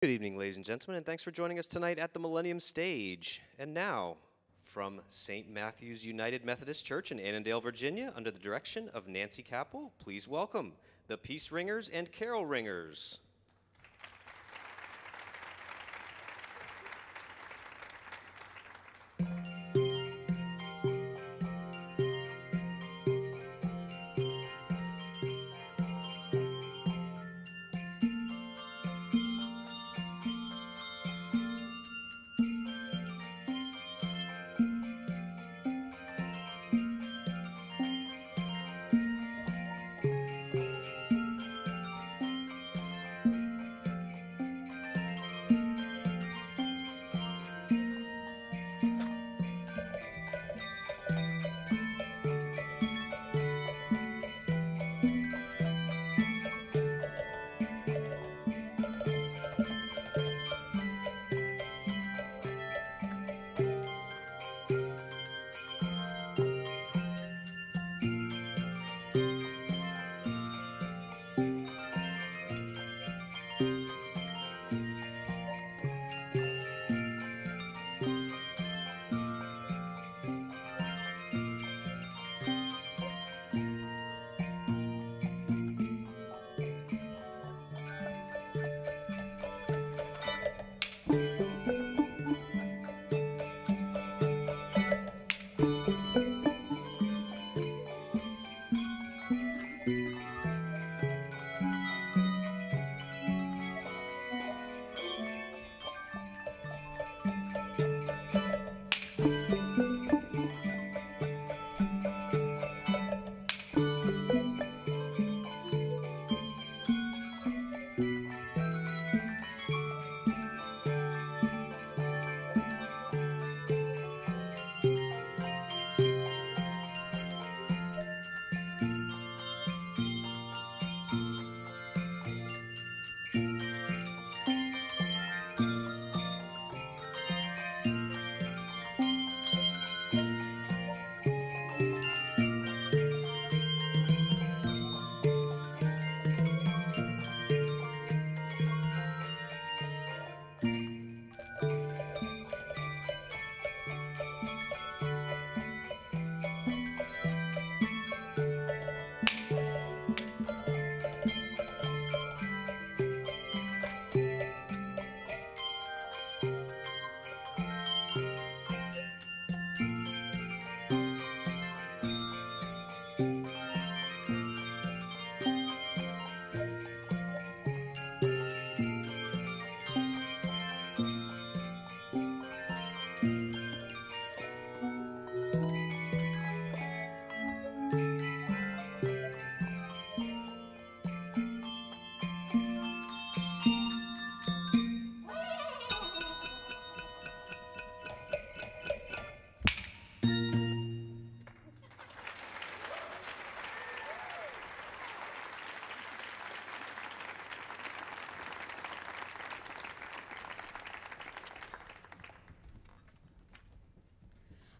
Good evening, ladies and gentlemen, and thanks for joining us tonight at the Millennium Stage. And now, from St. Matthew's United Methodist Church in Annandale, Virginia, under the direction of Nancy Capel, please welcome the Peace Ringers and Carol Ringers.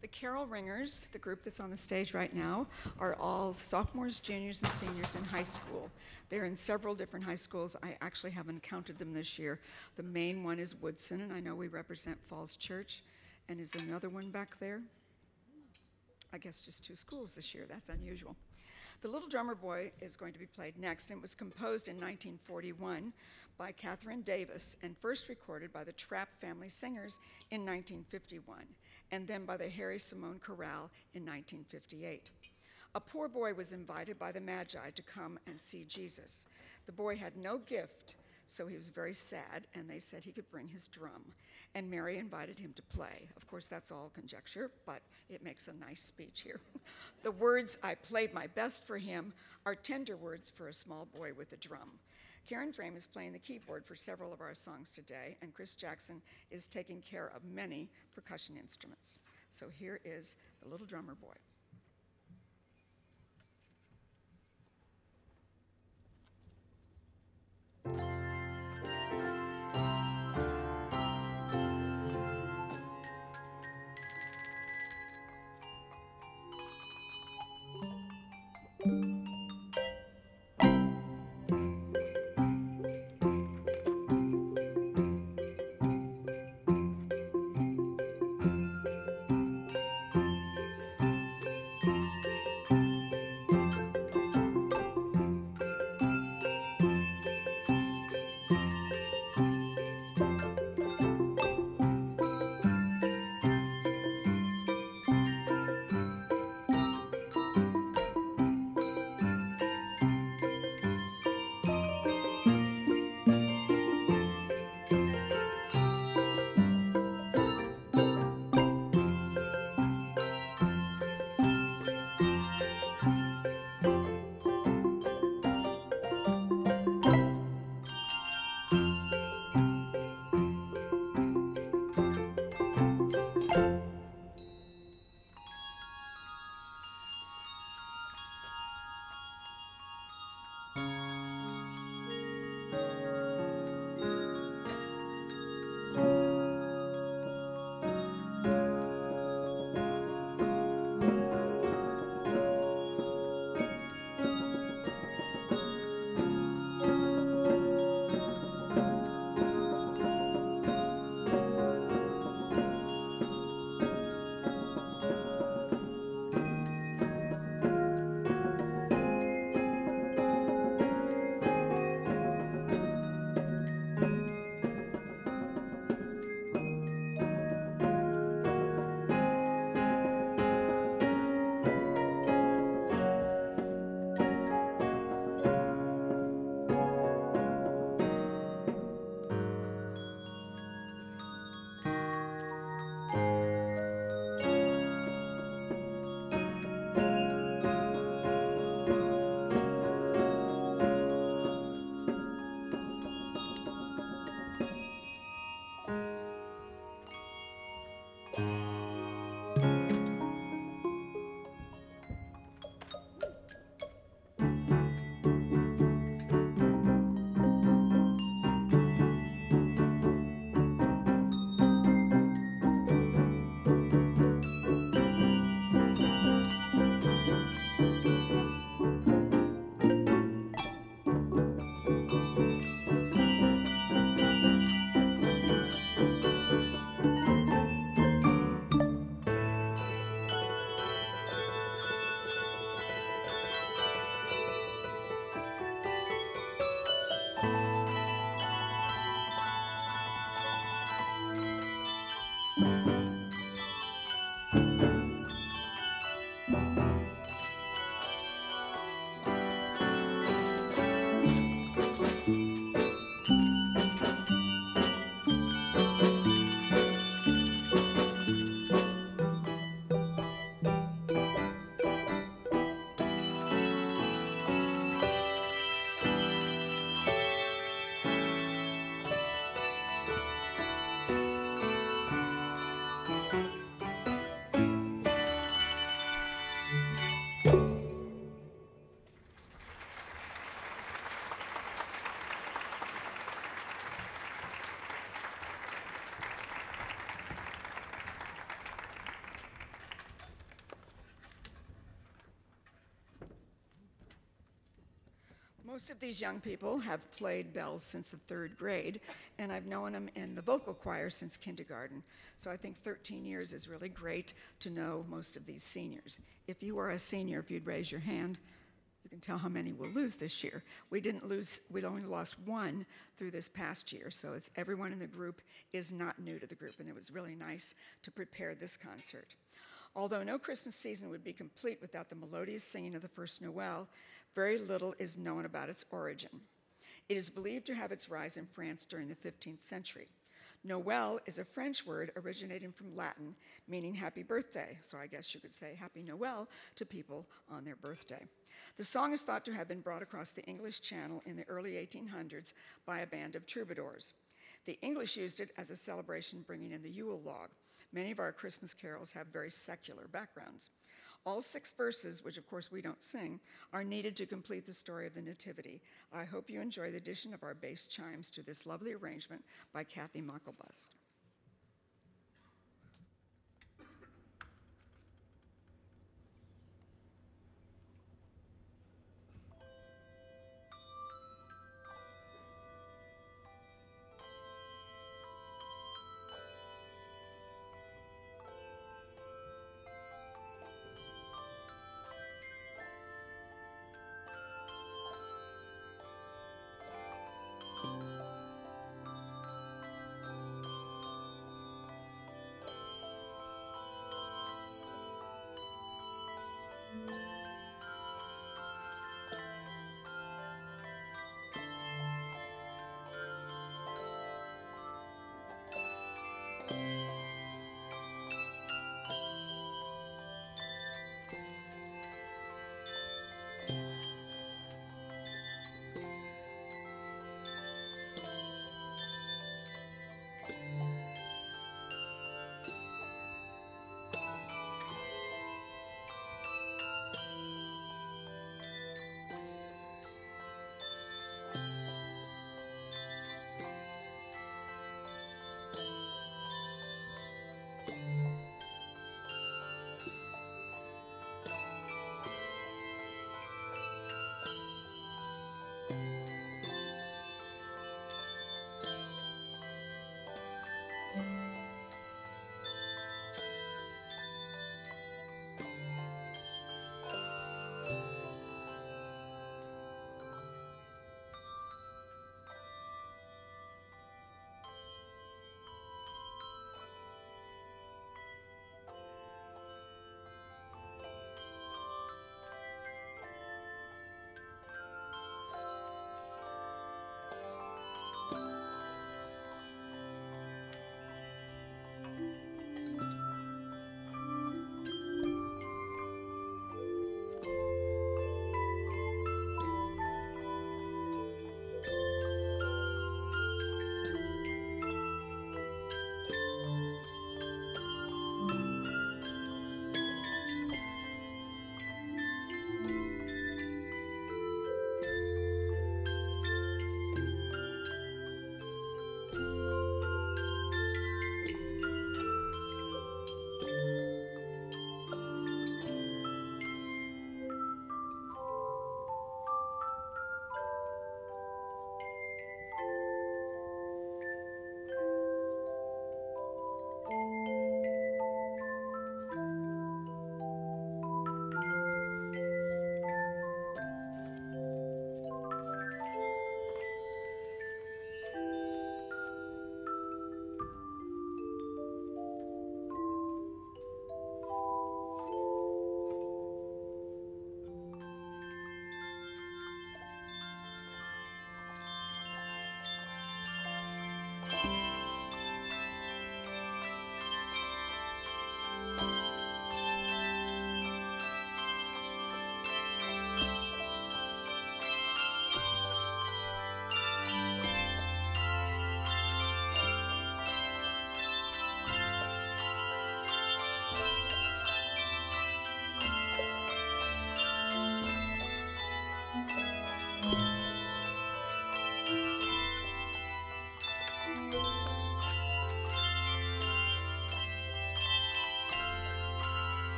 The Carol Ringers, the group that's on the stage right now, are all sophomores, juniors, and seniors in high school. They're in several different high schools. I actually haven't counted them this year. The main one is Woodson, and I know we represent Falls Church. And is another one back there? I guess just 2 schools this year. That's unusual. The Little Drummer Boy is going to be played next, and it was composed in 1941 by Catherine Davis and first recorded by the Trapp Family Singers in 1951, and then by the Harry Simone Chorale in 1958. A poor boy was invited by the Magi to come and see Jesus. The boy had no gift, so he was very sad, and they said he could bring his drum. And Mary invited him to play. Of course, that's all conjecture, but it makes a nice speech here. The words, "I played my best for him," are tender words for a small boy with a drum. Karen Frame is playing the keyboard for several of our songs today, and Chris Jackson is taking care of many percussion instruments. So here is The Little Drummer Boy. Most of these young people have played bells since the 3rd grade, and I've known them in the vocal choir since kindergarten. So I think 13 years is really great to know most of these seniors. If you are a senior, if you'd raise your hand, you can tell how many we'll lose this year. We'd only lost one through this past year, so it's everyone in the group is not new to the group, and it was really nice to prepare this concert. Although no Christmas season would be complete without the melodious singing of the First Noel, very little is known about its origin. It is believed to have its rise in France during the 15th century. Noel is a French word originating from Latin, meaning happy birthday. So I guess you could say Happy Noel to people on their birthday. The song is thought to have been brought across the English Channel in the early 1800s by a band of troubadours. The English used it as a celebration bringing in the Yule log. Many of our Christmas carols have very secular backgrounds. All 6 verses, which of course we don't sing, are needed to complete the story of the Nativity. I hope you enjoy the addition of our bass chimes to this lovely arrangement by Kathy Mucklebust.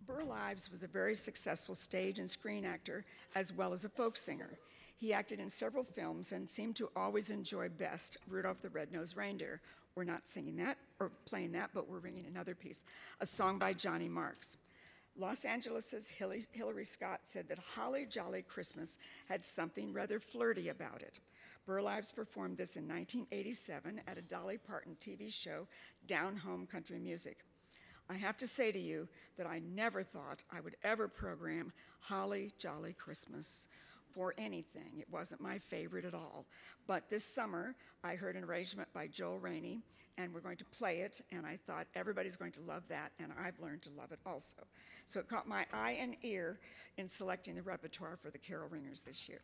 Burl Ives was a very successful stage and screen actor, as well as a folk singer. He acted in several films and seemed to always enjoy best Rudolph the Red-Nosed Reindeer. We're not singing that or playing that, but we're bringing another piece, a song by Johnny Marks. Los Angeles' Hillary Scott said that Holly Jolly Christmas had something rather flirty about it. Burl Ives performed this in 1987 at a Dolly Parton TV show, Down Home Country Music. I have to say to you that I never thought I would ever program Holly Jolly Christmas for anything. It wasn't my favorite at all. But this summer, I heard an arrangement by Joel Rainey, and we're going to play it, and I thought everybody's going to love that, and I've learned to love it also. So it caught my eye and ear in selecting the repertoire for the Carol Ringers this year.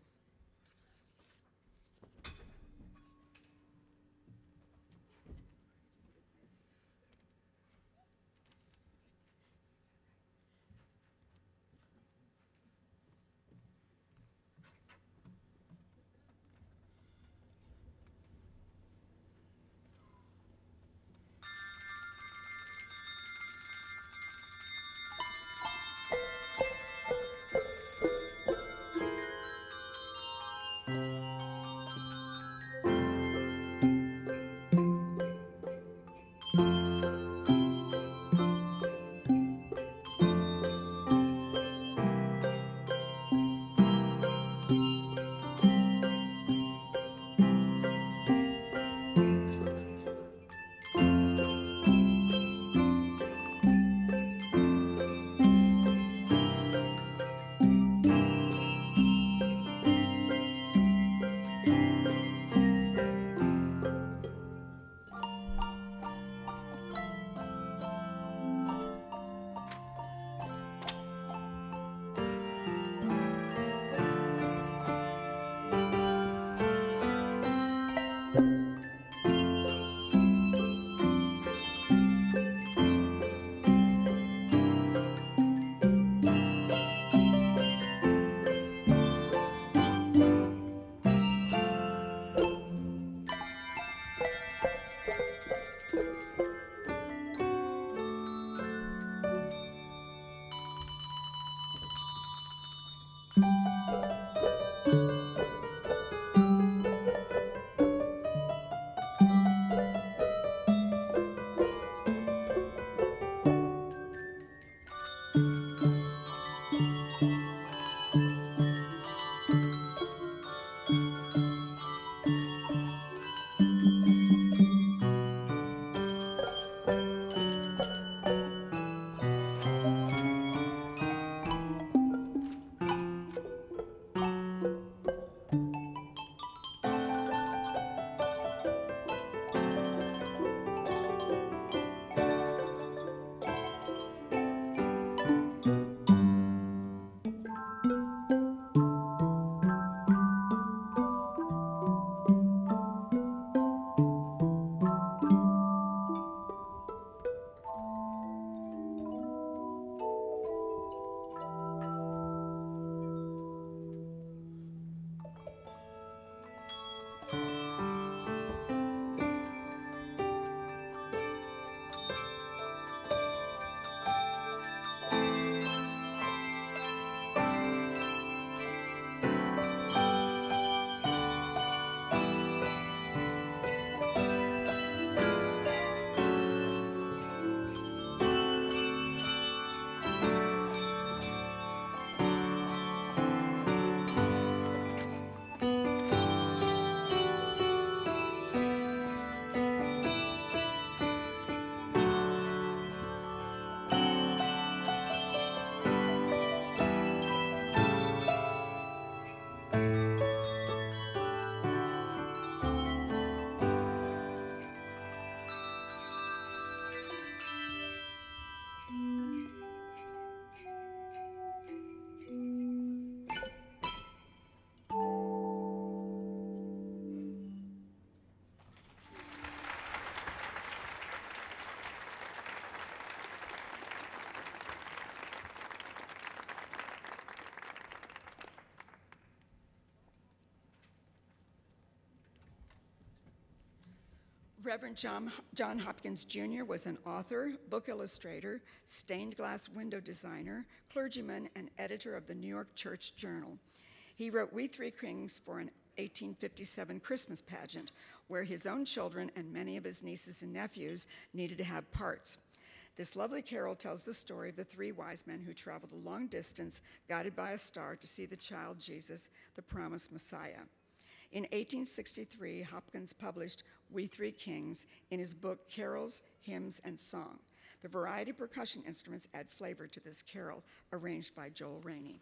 Reverend John Hopkins Jr. was an author, book illustrator, stained glass window designer, clergyman, and editor of the New York Church Journal. He wrote We Three Kings for an 1857 Christmas pageant, where his own children and many of his nieces and nephews needed to have parts. This lovely carol tells the story of the three wise men who traveled a long distance, guided by a star, to see the child Jesus, the promised Messiah. In 1863, Hopkins published We Three Kings in his book Carols, Hymns, and Song. The variety of percussion instruments add flavor to this carol, arranged by Joel Rainey.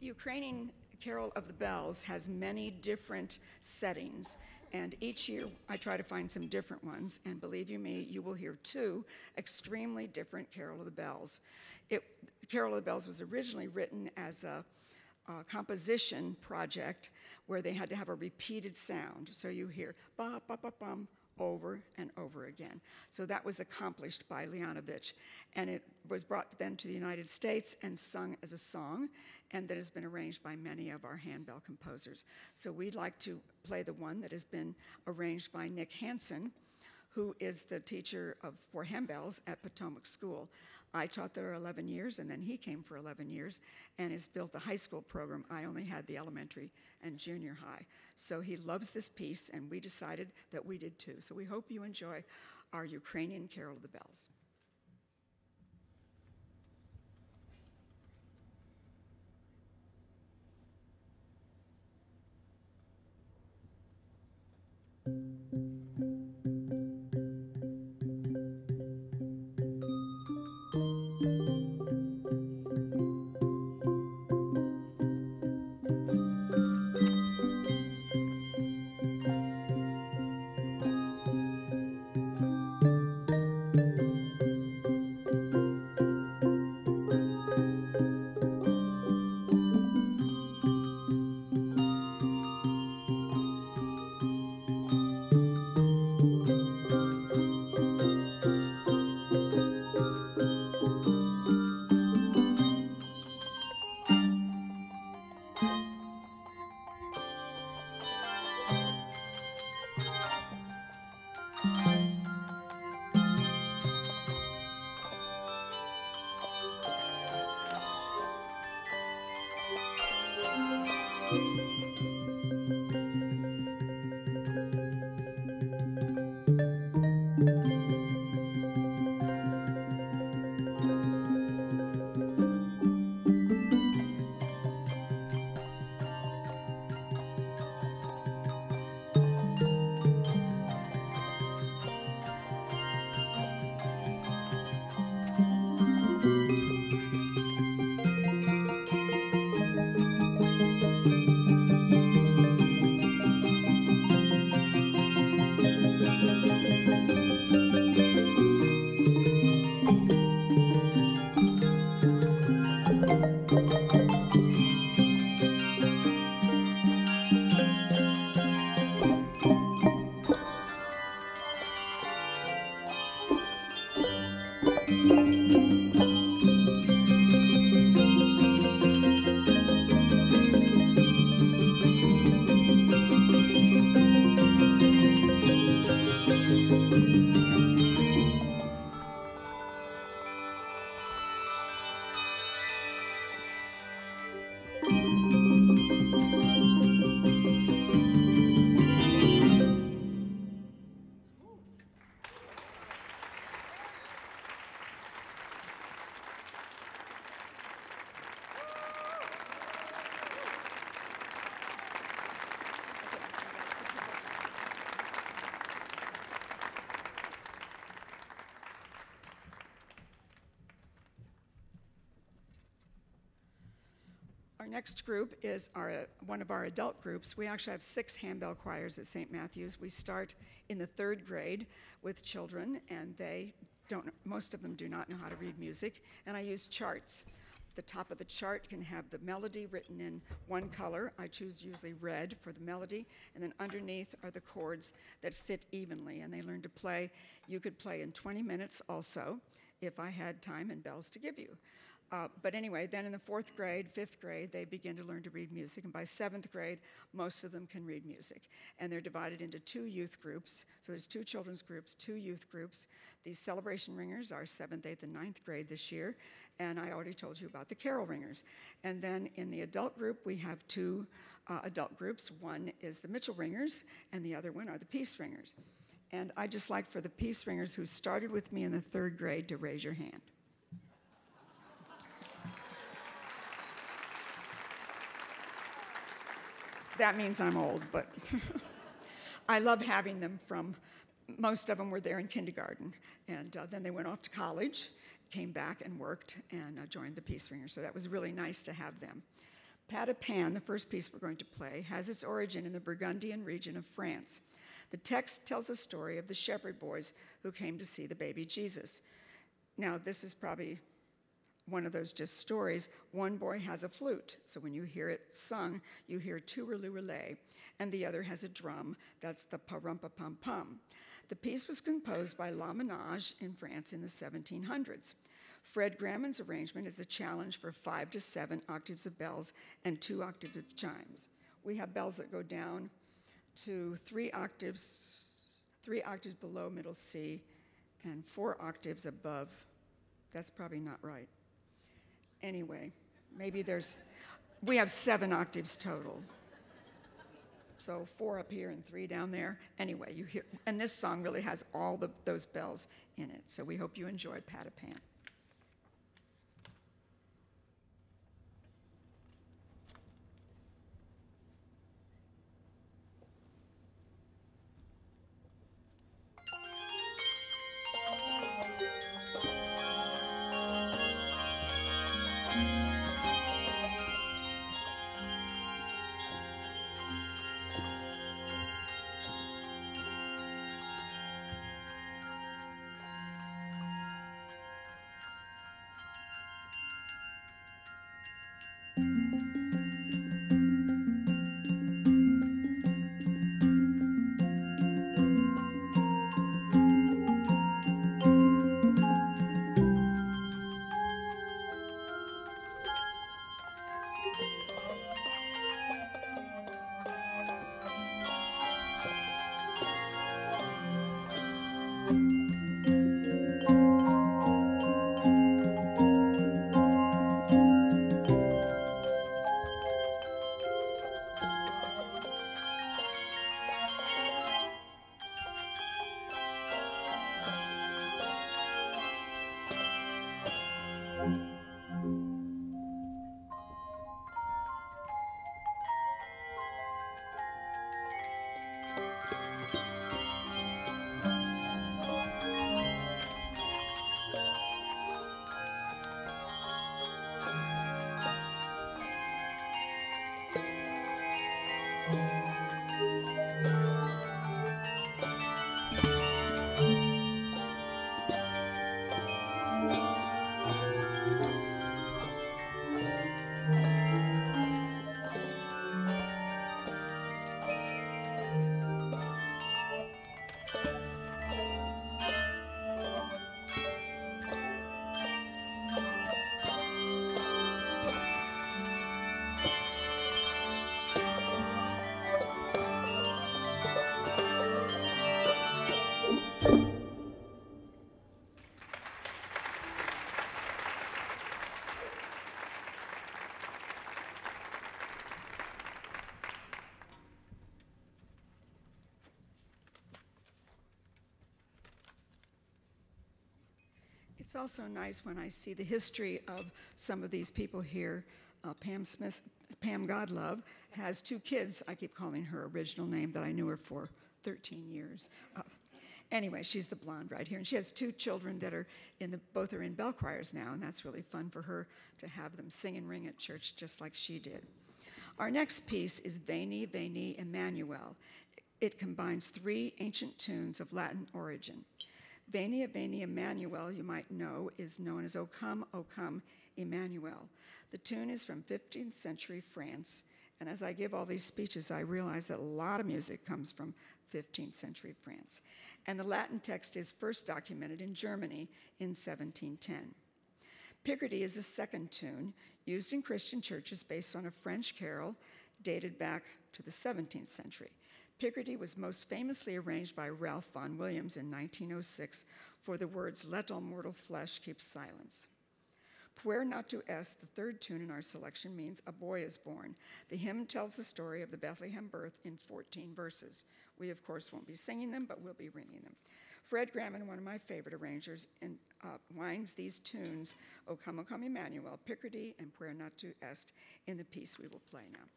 The Ukrainian Carol of the Bells has many different settings, and each year I try to find some different ones, and believe you me, you will hear two extremely different Carol of the Bells. Carol of the Bells was originally written as a composition project where they had to have a repeated sound. So you hear ba ba ba bum over and over again. So that was accomplished by Leonovich, and it was brought then to the United States and sung as a song, and that has been arranged by many of our handbell composers. So we'd like to play the one that has been arranged by Nick Hansen, who is the teacher for handbells at Potomac School. I taught there 11 years, and then he came for 11 years and has built the high school program. I only had the elementary and junior high. So he loves this piece, and we decided that we did too. So we hope you enjoy our Ukrainian Carol of the Bells. Our next group is one of our adult groups. We actually have 6 handbell choirs at St. Matthew's. We start in the 3rd grade with children, and most of them do not know how to read music, and I use charts. The top of the chart can have the melody written in one color. I choose usually red for the melody, and then underneath are the chords that fit evenly, and they learn to play. You could play in 20 minutes also, if I had time and bells to give you. But anyway, then in the 4th grade, 5th grade, they begin to learn to read music. And by 7th grade, most of them can read music. And they're divided into 2 youth groups. So there's 2 children's groups, 2 youth groups. These celebration ringers are 7th, 8th, and 9th grade this year. And I already told you about the carol ringers. And then in the adult group, we have 2 adult groups. One is the Mitchell ringers, and the other one are the peace ringers. And I'd just like for the peace ringers who started with me in the 3rd grade to raise your hand. That means I'm old, but I love having them most of them were there in kindergarten, and then they went off to college, came back and worked, and joined the Peace Ringers, so that was really nice to have them. Pas de Pan, the first piece we're going to play, has its origin in the Burgundian region of France. The text tells a story of the shepherd boys who came to see the baby Jesus. Now, this is probably one of those just stories. One boy has a flute, so when you hear it sung, you hear touraloo-relay, and the other has a drum, that's the pa-rum-pa-pum-pum. The piece was composed by La Ménage in France in the 1700s. Fred Grammon's arrangement is a challenge for 5 to 7 octaves of bells and 2 octaves of chimes. We have bells that go down to 3 octaves below middle C and 4 octaves above. That's probably not right. Anyway, we have 7 octaves total. So 4 up here and 3 down there. Anyway, you hear, and this song really has all those bells in it. So we hope you enjoyed Pas de Pan. It's also nice when I see the history of some of these people here. Pam Godlove has 2 kids. I keep calling her original name that I knew her for 13 years. Anyway, she's the blonde right here, and she has 2 children that are both are in bell choirs now, and that's really fun for her to have them sing and ring at church just like she did. Our next piece is Veni, Veni, Emmanuel. It combines 3 ancient tunes of Latin origin. Veni, Veni, Emmanuel, you might know, is known as O Come, Emmanuel. The tune is from 15th century France, and as I give all these speeches, I realize that a lot of music comes from 15th century France. And the Latin text is first documented in Germany in 1710. Picardy is a second tune used in Christian churches based on a French carol dated back to the 17th century. Picardy was most famously arranged by Ralph Vaughan Williams in 1906 for the words, "Let all mortal flesh keep silence." Puer natu est, the third tune in our selection, means a boy is born. The hymn tells the story of the Bethlehem birth in 14 verses. We, of course, won't be singing them, but we'll be ringing them. Fred Grammon, one of my favorite arrangers, winds these tunes, O Come, Emmanuel, Picardy, and Puer natu est, in the piece we will play now.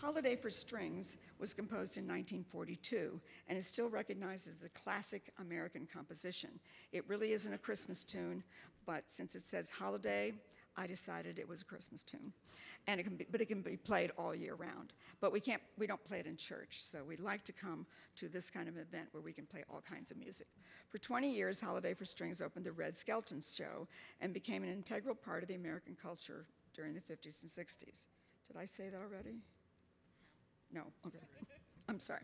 Holiday for Strings was composed in 1942 and is still recognized as the classic American composition. It really isn't a Christmas tune, but since it says holiday, I decided it was a Christmas tune. And it can be played all year round. But we don't play it in church, so we'd like to come to this kind of event where we can play all kinds of music. For 20 years, Holiday for Strings opened the Red Skelton Show and became an integral part of the American culture during the 50s and 60s. Did I say that already? No, okay. I'm sorry.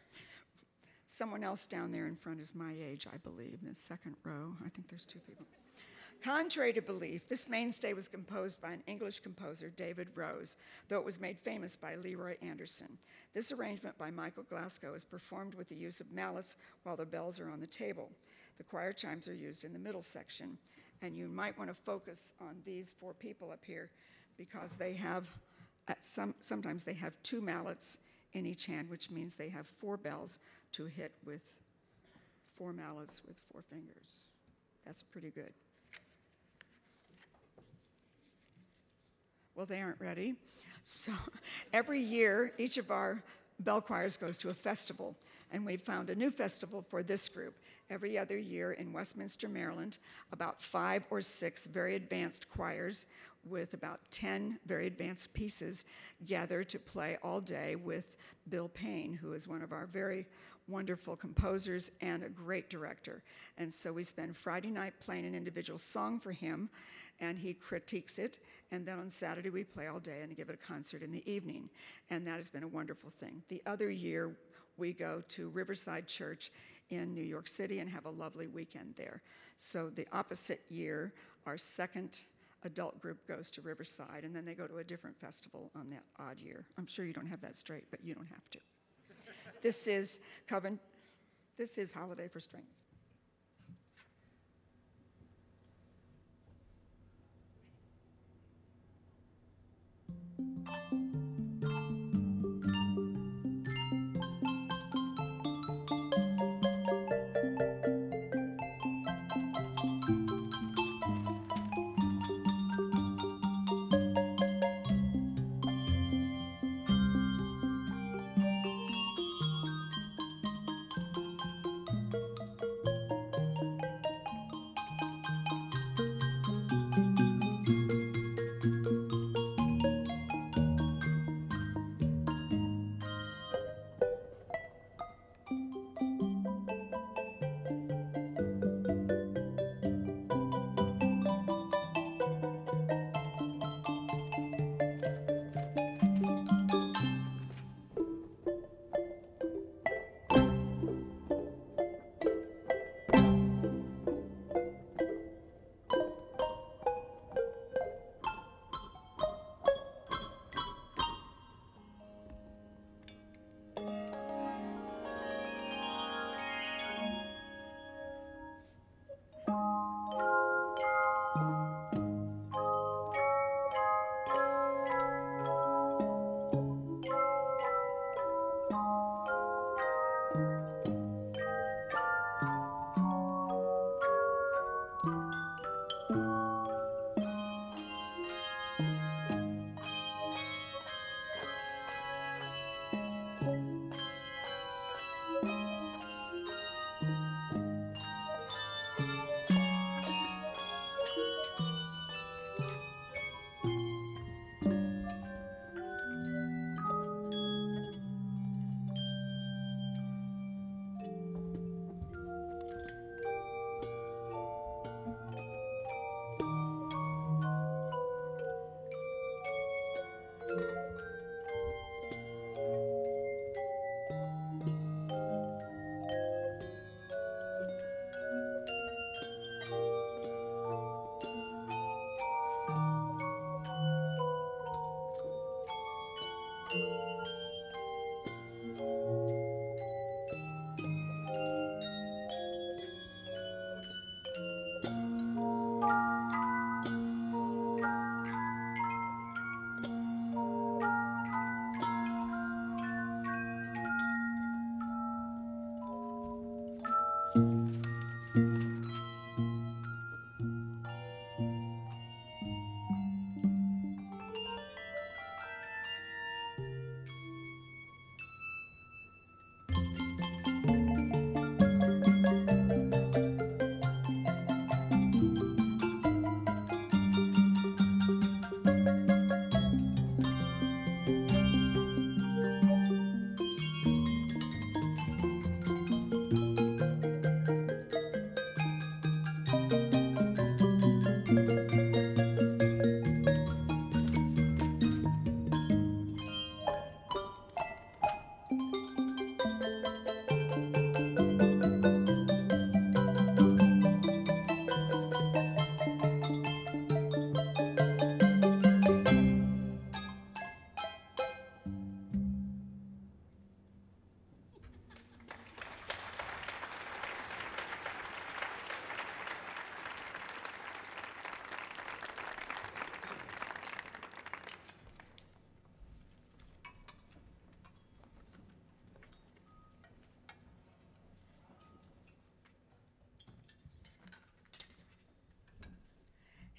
Someone else down there in front is my age, I believe, in the second row. I think there's two people. Contrary to belief, this mainstay was composed by an English composer, David Rose, though it was made famous by Leroy Anderson. This arrangement by Michael Glasgow is performed with the use of mallets while the bells are on the table. The choir chimes are used in the middle section, and you might want to focus on these four people up here because they have, sometimes they have two mallets in each hand, which means they have four bells to hit with four mallets with four fingers. That's pretty good. Well, they aren't ready. So every year, each of our bell choirs goes to a festival, and we've found a new festival for this group. Every other year in Westminster, Maryland, about 5 or 6 very advanced choirs with about 10 very advanced pieces gather to play all day with Bill Payne, who is one of our very wonderful composers and a great director. And so we spend Friday night playing an individual song for him, and he critiques it, and then on Saturday we play all day and give it a concert in the evening, and that has been a wonderful thing. The other year we go to Riverside Church in New York City and have a lovely weekend there. So the opposite year, our second adult group goes to Riverside, and then they go to a different festival on that odd year. I'm sure you don't have that straight, but you don't have to. This is Holiday for Strings.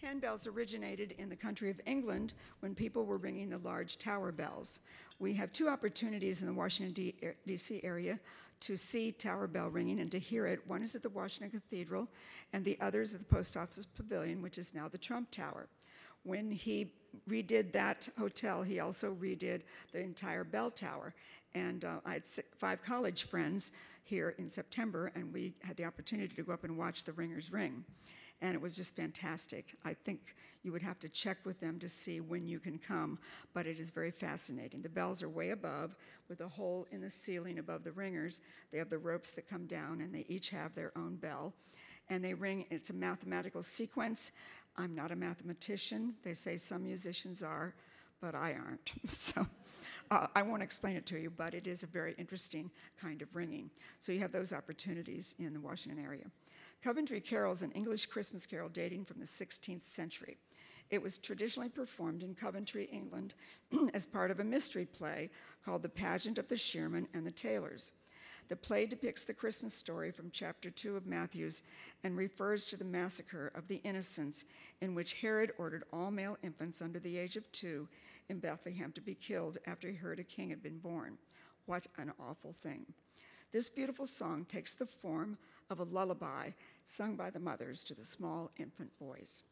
Handbells originated in the country of England when people were ringing the large tower bells. We have two opportunities in the Washington, D.C. area to see tower bell ringing and to hear it. One is at the Washington Cathedral, and the other is at the Post Office Pavilion, which is now the Trump Tower. When he redid that hotel, he also redid the entire bell tower. And I had 5 college friends here in September, and we had the opportunity to go up and watch the ringers ring. And it was just fantastic. I think you would have to check with them to see when you can come, but it is very fascinating. The bells are way above with a hole in the ceiling above the ringers. They have the ropes that come down, and they each have their own bell. And they ring, it's a mathematical sequence. I'm not a mathematician. They say some musicians are, but I aren't. So I won't explain it to you, but it is a very interesting kind of ringing. So you have those opportunities in the Washington area. Coventry Carol is an English Christmas carol dating from the 16th century. It was traditionally performed in Coventry, England, as part of a mystery play called The Pageant of the Shearmen and the Tailors. The play depicts the Christmas story from chapter 2 of Matthew's and refers to the massacre of the innocents, in which Herod ordered all male infants under the age of 2 in Bethlehem to be killed after he heard a king had been born. What an awful thing. This beautiful song takes the form of a lullaby sung by the mothers to the small infant boys.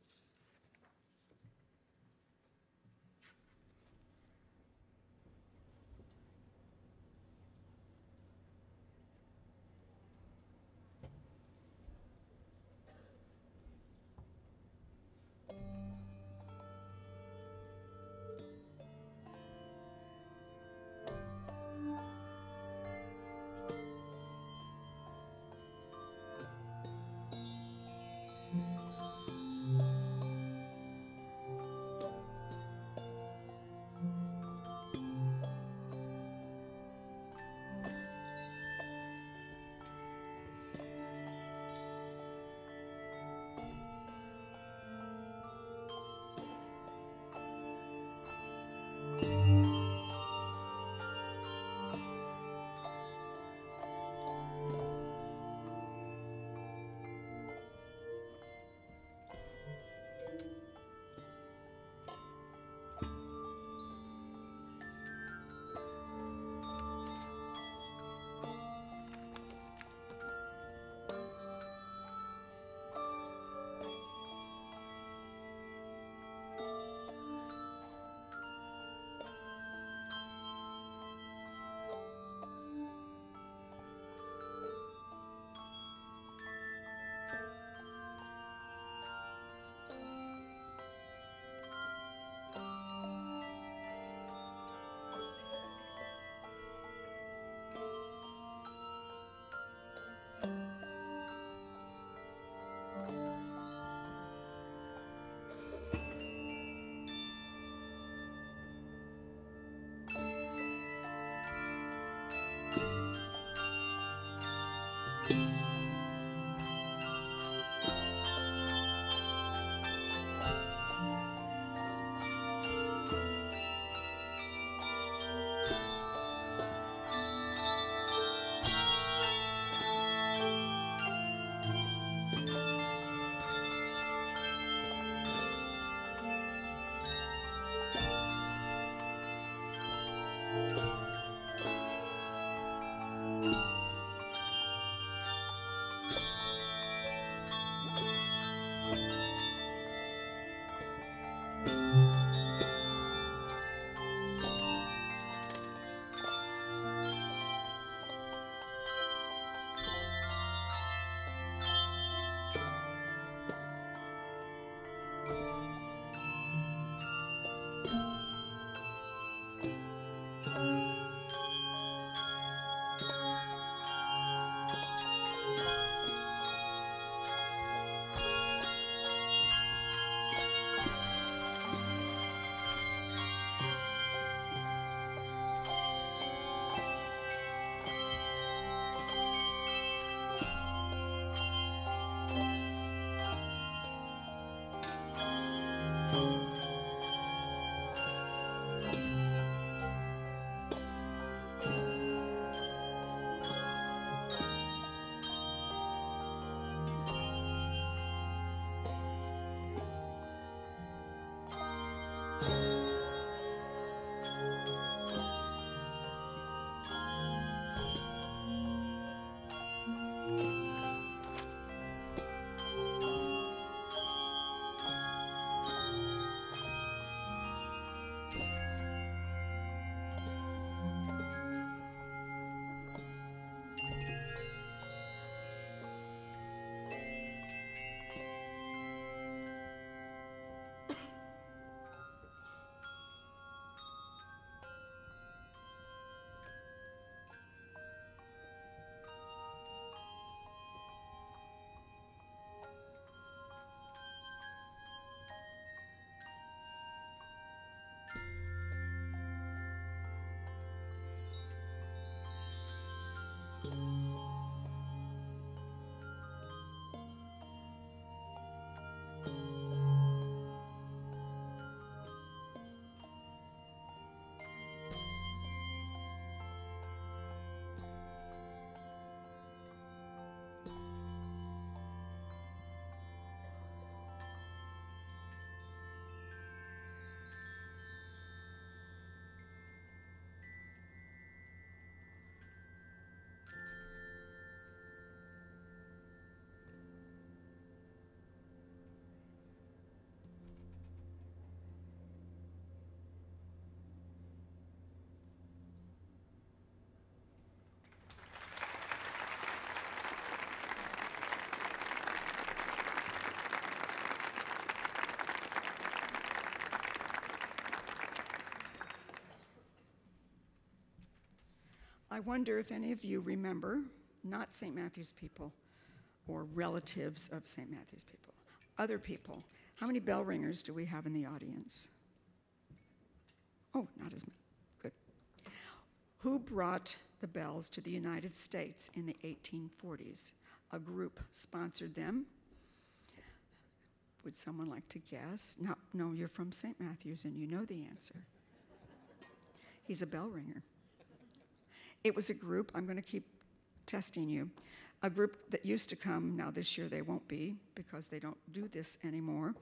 I wonder if any of you remember, not St. Matthew's people or relatives of St. Matthew's people, other people. How many bell ringers do we have in the audience? Oh, not as many. Good. Who brought the bells to the United States in the 1840s? A group sponsored them. Would someone like to guess? No, you're from St. Matthew's and you know the answer. He's a bell ringer. It was a group, I'm going to keep testing you, a group that used to come, now this year they won't be because they don't do this anymore,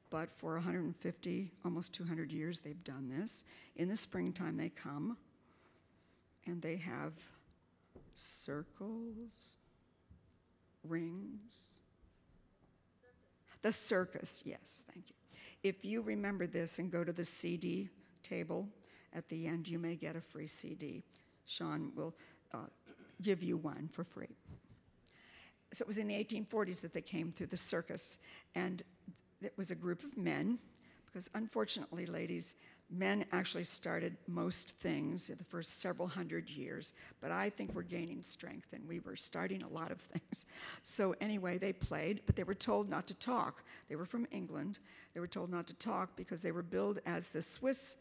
but for 150, almost 200 years they've done this. In the springtime they come and they have circles, rings. The circus, yes, thank you. If you remember this and go to the CD table at the end, you may get a free CD. Sean will give you one for free. So it was in the 1840s that they came through the circus, and it was a group of men, because unfortunately, ladies, men actually started most things in the first several hundred years, but I think we're gaining strength, and we were starting a lot of things. So anyway, they played, but they were told not to talk. They were from England. They were told not to talk because they were billed as the Swiss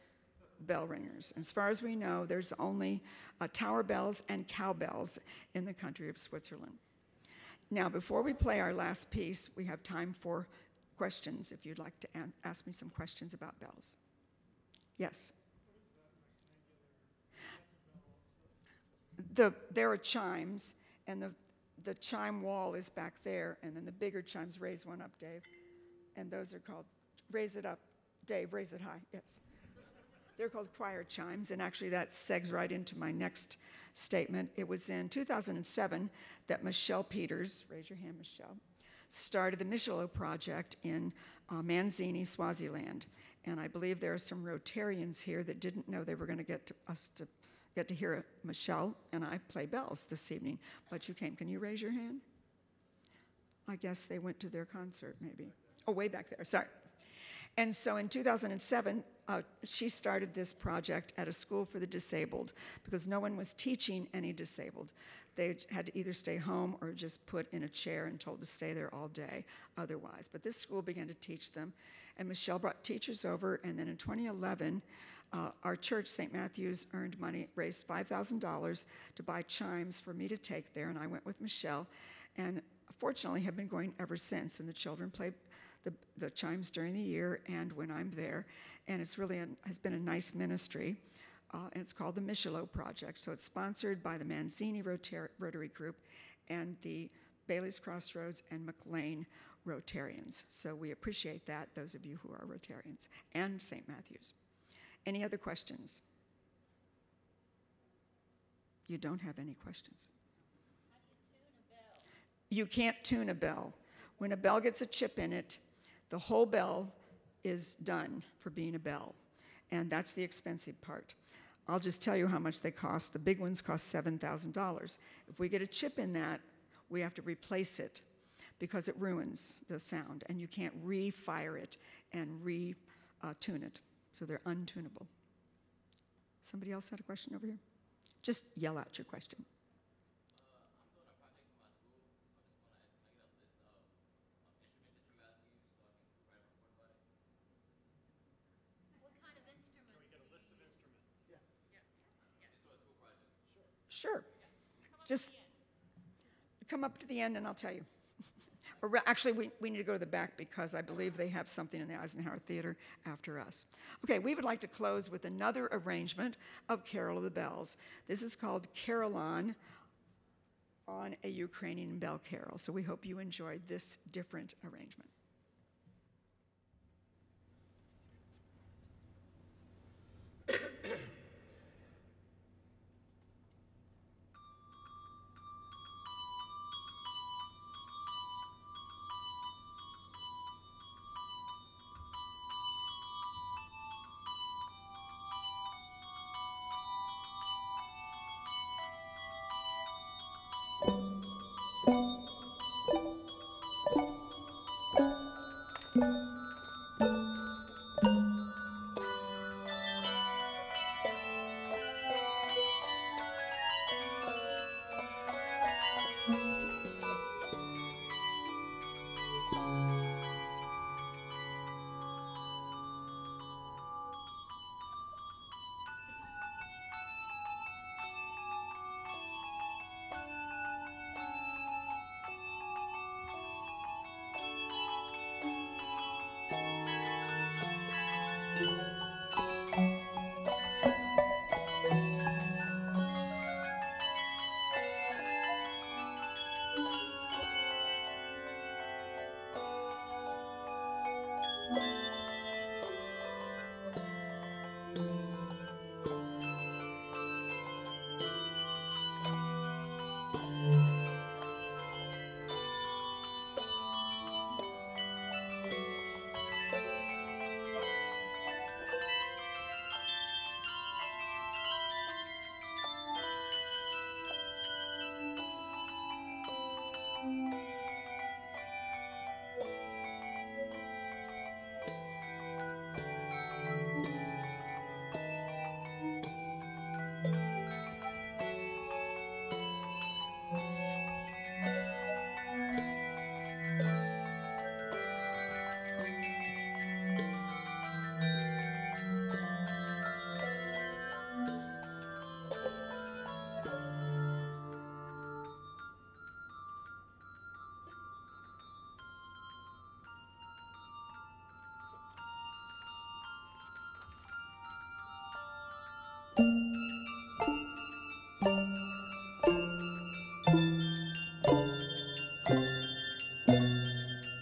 bell ringers. As far as we know, there's only tower bells and cowbells in the country of Switzerland. Now, before we play our last piece, we have time for questions, if you'd like to ask me some questions about bells. Yes? There are chimes, and the chime wall is back there, and then the bigger chimes, raise one up, Dave, and those are called, raise it up, Dave, raise it high, yes. They're called choir chimes, and actually that segs right into my next statement. It was in 2007 that Michelle Peters, raise your hand, Michelle, started the Michelot Project in Manzini, Swaziland. And I believe there are some Rotarians here that didn't know they were going to get to hear Michelle and I play bells this evening, but you came. Can you raise your hand? I guess they went to their concert, maybe. Oh, way back there, sorry. And so in 2007, she started this project at a school for the disabled because no one was teaching any disabled. They had to either stay home or just put in a chair and told to stay there all day otherwise. But this school began to teach them, and Michelle brought teachers over, and then in 2011, our church, St. Matthew's, earned money, raised $5,000 to buy chimes for me to take there, and I went with Michelle, and fortunately have been going ever since, and the children play the chimes during the year and when I'm there, and it's really has been a nice ministry, and it's called the Michelot Project. So it's sponsored by the Manzini Rotary Group and the Bailey's Crossroads, and McLean Rotarians. So we appreciate that, those of you who are Rotarians, and St. Matthew's. Any other questions? You don't have any questions. How do you tune a bell? You can't tune a bell. When a bell gets a chip in it, the whole bell is done for being a bell. And that's the expensive part. I'll just tell you how much they cost. The big ones cost $7,000. If we get a chip in that, we have to replace it because it ruins the sound, and you can't re-fire it and re-tune it. So they're untunable. Somebody else had a question over here? Just yell out your question. I'm doing a project for my school. I just want to ask, can I get a list of instruments that you guys use so I can write a report about it? What kind of instruments? Can we get a list of instruments? Just for a school project. Sure. Come up Just to the end. come up to the end and I'll tell you. Or actually, we need to go to the back because I believe they have something in the Eisenhower Theater after us. Okay, we would like to close with another arrangement of Carol of the Bells. This is called Carillon on a Ukrainian bell carol. So we hope you enjoyed this different arrangement.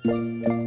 Thank you.